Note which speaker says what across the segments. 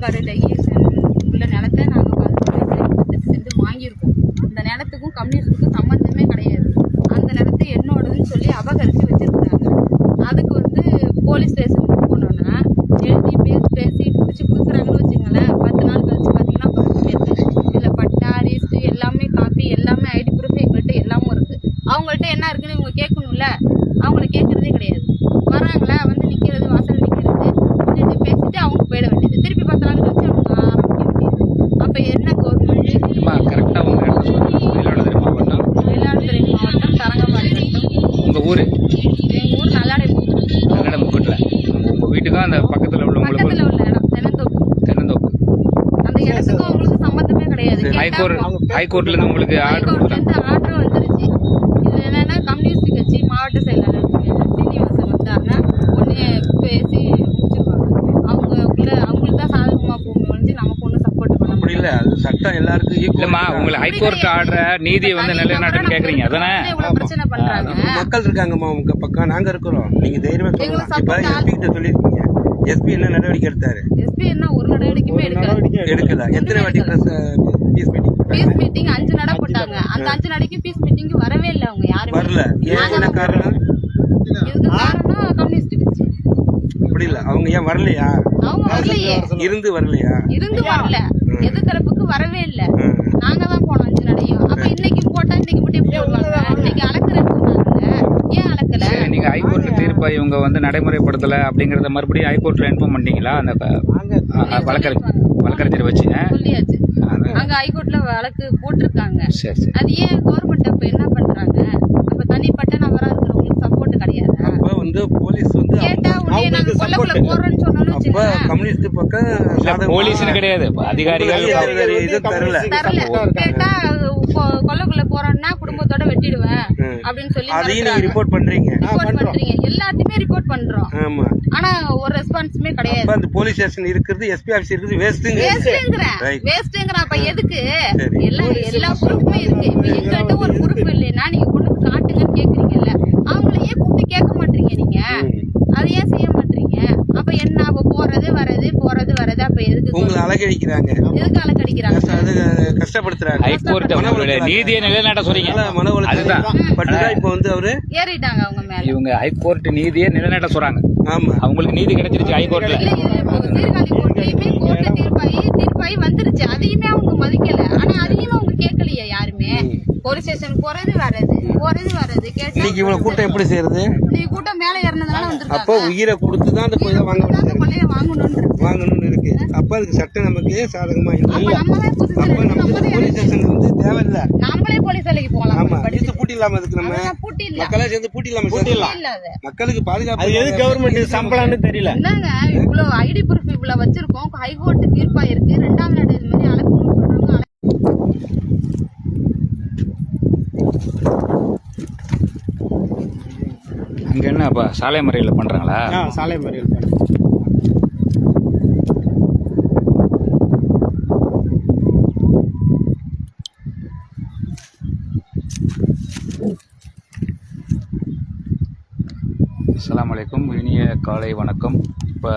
Speaker 1: ஆற்காடு உள்ள நிலத்தை நாங்கள் 18 சென்ட் வாங்கியிருக்கோம். அந்த நிலத்துக்கும் கம்யூனிஸ்டுக்கும் சம்மந்தமே கிடையாது. அந்த நிலத்தை என்னோடதுன்னு சொல்லி அபகரித்து வச்சிருக்காங்க. அதுக்கு வந்து போலீஸ் ஸ்டேஷனுக்கு போனோன்னா எழுதி பேசி பிடிச்சி கொடுக்குறாங்கன்னு வச்சுங்களேன். 10 நாள் கழிச்சு பார்த்தீங்கன்னா 10 பேர் இதில் பட்டா ரிஜிஸ்ட்ரி எல்லாமே காப்பி எல்லாமே ஐடி ப்ரூஃப் எங்கள்கிட்ட எல்லாமும் இருக்குது. அவங்கள்ட்ட என்ன இருக்குன்னு இவங்க கேட்கணும்ல, அவங்கள கேட்குறதே கிடையாது. வராங்களா வந்து நிற்கிறது வாசல் நிற்கிறது நின்று பேசிட்டு அவங்க போயிட வேண்டியது. திருப்பி 10 நாள் கழிச்சு அவங்க ஆரம்பிக்க வேண்டியது. அப்போ என்ன கவர்மெண்ட்
Speaker 2: கரெக்டாக உங்க மயிலாடுதுறை மாவட்டம்
Speaker 1: மயிலாடுதுறை மாவட்டம் தரங்கம்பாடி வட்டம்.
Speaker 2: உங்கள் ஊர்
Speaker 1: எங்கள் ஊர்
Speaker 2: நல்லடமுக்கட்டில் உங்கள் வீட்டுக்கும் அந்த பக்கத்தில் உள்ளவங்களுக்கும்
Speaker 1: பக்கத்தில் உள்ள இடம்
Speaker 2: தென்னந்தோப்பு.
Speaker 1: அந்த இடத்துக்கும் அவங்களுக்கு சம்மந்தமே கிடையாது.
Speaker 2: ஹைகோர்ட்லேருந்து உங்களுக்கு ஆர்டர் கொடுத்தாங்க.
Speaker 1: ஆர்டர் வந்துருச்சு. இது என்னன்னா கம்யூனிஸ்ட் கட்சி மாவட்ட செயலாளர் சீனிவாசன் வந்தாருன்னா ஒன்னே பேசி முடிச்சிருவாங்க. அவங்களுக்கு தான் சாதகமாக போகும் வந்து நமக்கு ஒன்றும் சப்போர்ட் பண்ண
Speaker 3: அப்படி இல்லை. அது சட்டம் எல்லாருக்கும்
Speaker 2: இல்லைம்மா, உங்களை ஹைகோர்ட் ஆர்டர் நீதியை வந்து நிலைநாட்டுன்னு கேட்குறீங்க அதானே?
Speaker 1: இவ்வளவு பிரச்சனை பண்றாங்க.
Speaker 3: மக்கள் இருக்காங்கம்மா உங்க பக்கம், நாங்க இருக்கிறோம். நீங்க தைரியமா சொல்லலாம். இப்ப எஸ்பி கிட்ட சொல்லிருக்கீங்க. எஸ்பி என்ன நடவடிக்கை எடுத்தாரு?
Speaker 1: எஸ்பி என்ன ஒரு நடவடிக்கையுமே
Speaker 3: எடுக்கல. எத்தனை வாட்டி பீஸ்
Speaker 1: மீட்டிங் 5 நட போட்டாங்க. அந்த 5 நடைக்கு பீஸ் மீட்டிங் வரவே இல்லை. அவங்க யாரும்
Speaker 3: வரல. என்ன காரணம்?
Speaker 1: இதுக்கு காரணம் கம்யூனிஸ்ட் கட்சி.
Speaker 3: அப்படி இல்ல, அவங்க ஏன் வரலையா?
Speaker 1: அவங்க வரலையே.
Speaker 3: இருந்து வரலையா?
Speaker 1: இருந்து வரல. எது தரப்புக்கு வரவே இல்ல. நாங்க தான் போனோம் 5 நடையும். அப்ப இன்னைக்கு போட்டா இன்னைக்கு மட்டும் எப்படி வருவாங்க? இன்னைக்கு அளக்குறேன்னு சொன்னாங்க. ஏன் அளக்கல?
Speaker 2: நீங்க ஹைகோர்ட்ல தீர்ப்பை இவங்க வந்து நடைமுறைப்படுத்தல அப்படிங்கறத மறுபடியும் ஹைகோர்ட்ல இன்ஃபார்ம் பண்ணிட்டீங்களா? அந்த வழக்கறிஞர் வச்சு
Speaker 1: சொல்லியாச்சு. அங்க ஹைகோர்ட்ல வழக்கு போட்டிருக்காங்க.
Speaker 2: சரி சரி.
Speaker 1: அது ஏன் கவர்மெண்ட் அப்ப என்ன பண்றாங்க? அப்ப தனிப்பட்ட நபரா இருக்கிறவங்களுக்கு சப்போர்ட் கிடையாது.
Speaker 3: அப்ப வந்து போலீஸ் வந்து
Speaker 1: கேட்டா உடனே நாங்க கொல்லக்குள்ள போறோம்னு சொன்னோம்னு
Speaker 3: அப்ப
Speaker 1: வச்சுக்கோங்க.
Speaker 3: கம்யூனிஸ்ட் பக்கம்
Speaker 2: போலீஸ்னு கிடையாது, அதிகாரிகள்
Speaker 3: இது தரல.
Speaker 1: கேட்டா கொல்லக்குள்ள போறோம்னா குடும்பத்தோட வெட்டிடுவேன் அப்படின்னு சொல்லி
Speaker 3: அதையும் நீங்க ரிப்போர்ட் பண்றீங்க.
Speaker 1: எல்லாத்தையுமே ரிப்போர்ட் பண்றோம்.
Speaker 3: ஆமா.
Speaker 1: ஆனா ஒரு ரெஸ்பான்ஸுமே கிடையாது.
Speaker 3: அந்த போலீஸ் ஸ்டேஷன் இருக்குது, எஸ்பி ஆபீஸ் இருக்குது,
Speaker 1: வேஸ்ட்ங்கற. அப்ப எதுக்கு? எல்லா ப்ரூஃப்மே இருக்கு. இப்ப எங்கள்கிட்ட ஒரு ப்ரூஃப் இல்லைன்னா நீங்க கொண்டு காட்டுங்கன்னு கேக்குறீங்கல்ல, அவங்களையே கூப்பிட்டு கேட்க மாட்டீங்க. நீங்க அதை ஏன் செய்ய மாட்டீங்க? அப்ப என்ன? அப்ப போறது வரது அப்ப எதுக்கு
Speaker 3: உங்களை அலக்கடிக்கிறாங்க?
Speaker 1: எதுக்கு அலக்கடிக்கிறாங்க?
Speaker 3: கஷ்டப்படுத்துறாங்க.
Speaker 2: ஹைகோர்ட் நீதியை நிலைநாட்ட சொல்றீங்க.
Speaker 3: அதுதான் இப்ப வந்து அவரு
Speaker 1: ஏறிட்டாங்க அவங்க மேல.
Speaker 2: இவங்க ஹைகோர்ட் நீதியை நிலைநாட்ட சொல்றாங்க.
Speaker 3: ஆமா,
Speaker 2: அவங்களுக்கு நீதி கிடைச்சிருச்சு ஹைகோர்ட்ல.
Speaker 1: சீர்காழி கோர்ட்லயுமே கோர்ட்ல தீர்ப்பாயி வந்துருச்சு. அதையுமே அவங்க மதிக்கல. ஆனா அதையுமே அவங்க கேட்கலையே யாருமே. போலீஸ் ஸ்டேஷன் போறது வரது கேட்டா
Speaker 3: இன்னைக்கு இவ்வளவு கூட்டம் எப்படி செய்யறது?
Speaker 1: இன்னைக்கு கூட்டம் மேல ஏறினதுனால வந்துருக்காங்க.
Speaker 3: அப்போ உயிரை கொடுத்துதான் அந்த போய் வாங்கணும்னு இருக்கு. அப்ப அதுக்கு சட்டம் நமக்கு சாதகமா இல்லை. அப்ப நமக்கு போலீஸ் ஸ்டேஷன் வந்து தேவையில்லை.
Speaker 1: நம்மளே போலீஸ் வேலைக்கு போகலாம்.
Speaker 3: ஆமா, இது பூட்டிடலாம. அதுக்கு நம்ம மக்களே சேர்ந்து பூட்டிடலாம. மக்களுக்கு பாதுகாப்பு எது கவர்மெண்ட் சம்பளம்னு தெரியல.
Speaker 1: என்னங்க இவ்வளவு ஐடி ப்ரூஃப் இவ்வளவு வச்சிருக்கோம். ஹைகோர்ட் தீர்ப்பா இருக்கு. 2ஆம் நட இது மாதிரி அழைக்கணும்னு சொல்றாங்க.
Speaker 2: அங்க என்ன அப்ப சாலை மறியல் பண்றாங்களா?
Speaker 3: சாலை மறியல்
Speaker 2: அஸ்ஸலாமு அலைக்கும். இனிய காலை வணக்கம். இப்போ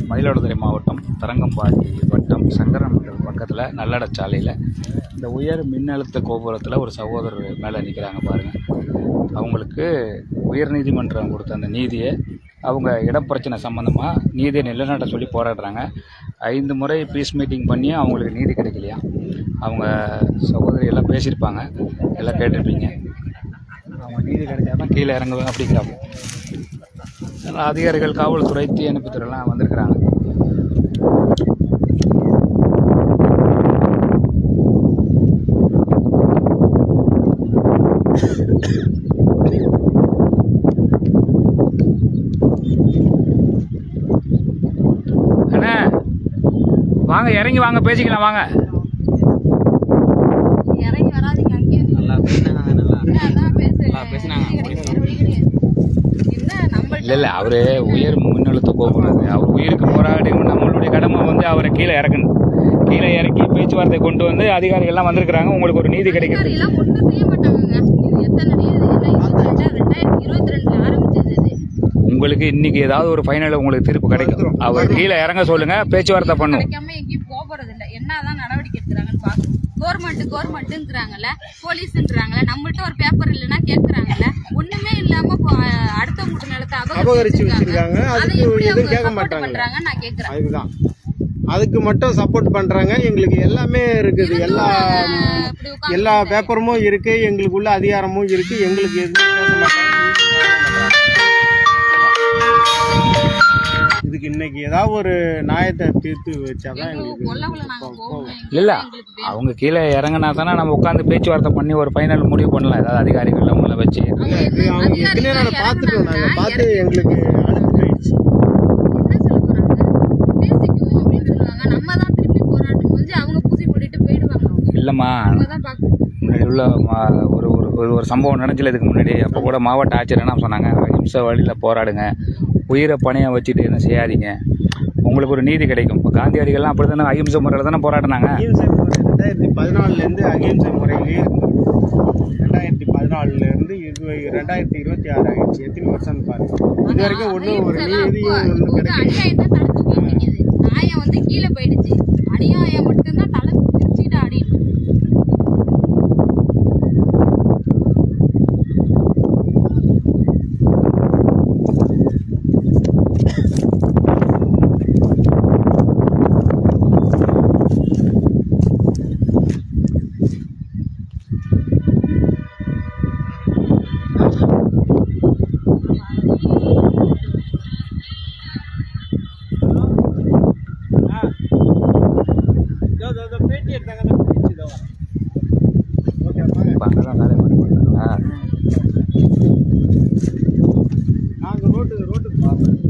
Speaker 2: மயிலாடுதுறை மாவட்டம் தரங்கம்பாடி வட்டம் சங்கரன்கோவில் பக்கத்தில் நல்லடச்சாலையில் இந்த உயர் மின்னழுத்த கோபுரத்தில் ஒரு சகோதரர் மேலே நிற்கிறாங்க பாருங்கள். அவங்களுக்கு உயர்நீதிமன்றம் கொடுத்த அந்த நீதியை அவங்க இடப்பிரச்சனை சம்மந்தமாக நீதியை நிலைநாட்ட சொல்லி போராடுறாங்க. 5 முறை பீஸ் மீட்டிங் பண்ணி அவங்களுக்கு நீதி கிடைக்கலையா. அவங்க சகோதரி எல்லாம் பேசியிருப்பாங்க, எல்லாம் கேட்டிருப்பீங்க. அவங்க நீதி கிடைச்சா தான் கீழே இறங்குவேன் அப்படிங்கிறாங்க. அதிகாரிகள், காவல்துறை, தீயணைப்புத்துறைலாம் வந்திருக்கிறாங்க. அண்ணா வாங்க, இறங்கி வாங்க, பேசிக்கலாம் வாங்க.
Speaker 1: இறங்கி வராதீங்க. அங்கேயே
Speaker 2: நல்லா பேசினாங்க. இல்லை அவரு உயர் மின்னழுத்த கோபுரம், அவர் உயிருக்கு போராடி நம்மளுடைய கடமை வந்து அவரை கீழே இறக்கணும். கீழே இறக்கி பேச்சுவார்த்தை கொண்டு வந்து அதிகாரிகள்லாம் வந்திருக்கிறாங்க. உங்களுக்கு ஒரு நீதி கிடைக்கிறது. உங்களுக்கு இன்னைக்கு ஏதாவது ஒரு ஃபைனல் உங்களுக்கு தீர்ப்பு கிடைக்கும். அவர் கீழே இறங்க சொல்லுங்க, பேச்சுவார்த்தை பண்ணும்.
Speaker 1: கிடைக்காம எங்கேயும் போறது இல்லை. என்னதான் நடவடிக்கை எடுக்கிறாங்கன்னு பாக்கணும். கவர்மெண்ட்டுங்கிறாங்கல்ல, போலீஸ்ன்றாங்கல்ல, நம்மள்ட்ட ஒரு பேப்பர் இல்லைன்னா கேட்கறாங்கல்ல, ஒண்ணுமே இல்லாம அடுத்தவங்க நிலத்தை
Speaker 3: அபகரிச்சு வச்சிருக்காங்க. அதுக்கு எதுவும் கேட்க மாட்டாங்க.
Speaker 1: நான் கேட்கறேன்.
Speaker 3: அதுதான் அதுக்கு மட்டும் சப்போர்ட் பண்றாங்க. எங்களுக்கு எல்லாமே இருக்குது, எல்லா பேப்பரும் இருக்கு, எங்களுக்கு உள்ள அதிகாரமும் இருக்கு. எங்களுக்கு எதுவும் பேச மாட்டாங்க. இதுக்கு இன்னைக்கு ஏதாவது ஒரு நியாயத்தை தீர்த்து வச்சாதான் எங்களுக்கு
Speaker 2: இல்ல. அவங்க கீழே இறங்கினா தானே நம்ம உட்காந்து பேச்சுவார்த்தை பண்ணி ஒரு ஃபைனல் முடிவு பண்ணலாம். ஏதாவது அதிகாரிகள் அவங்கள வச்சு
Speaker 3: அவங்க ஏற்கனவே பார்த்துட்டோம். நாங்கள் பார்த்து எங்களுக்கு அழுது போயிடுச்சு.
Speaker 2: இல்லைம்மா, முன்னாடி உள்ள ஒரு சம்பவம் நடந்துச்சு இதுக்கு முன்னாடி. அப்போ கூட மாவட்ட ஆட்சியர் என்ன சொன்னாங்க, அஹிம்சை வழியில் போராடுங்க, உயிரை பணையை வச்சுட்டு என்ன செய்யாதீங்க, உங்களுக்கு ஒரு நீதி கிடைக்கும். இப்போ காந்தியடிகள்லாம் அப்படி தானே அஹிம்சை முறையில் தானே போராடினாங்க.
Speaker 3: அஹிம்சை முறை 2014 அஹிம்சை முறையிலேயே இருந்தது. 2014 2026 ஆகிடுச்சு. எத்தனை வருஷம் பாருங்க. இது வரைக்கும் ஒன்றும் ஒரு நீதியும் கிடைக்கும்.
Speaker 1: நியாயம் வந்து கீழே போயிடுச்சு. அநியாயம் மட்டும்தான் தலை பிரிச்சுட்டு ஆடிட்டு.
Speaker 3: பேட்டி எடுத்தாங்க.
Speaker 2: இப்போ அங்கே தான் வேலை பண்ணுறாங்களா?
Speaker 3: நாங்கள் ரோட்டுக்கு பார்ப்போம்.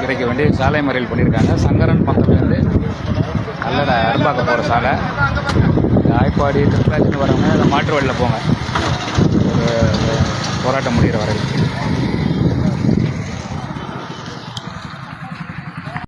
Speaker 2: கிடைக்க வேண்டிய சாலை மறியல் பண்ணியிருக்காங்க. சங்கரன் பக்கத்துலேருந்து நல்ல அரும்பாக்கம் போகிற சாலை, ஆய்ப்பாடி திருப்பலாச்சின்னு வரவங்க மாற்று வழியில் போங்க, ஒரு போராட்டம் முடிகிற வரைக்கும்.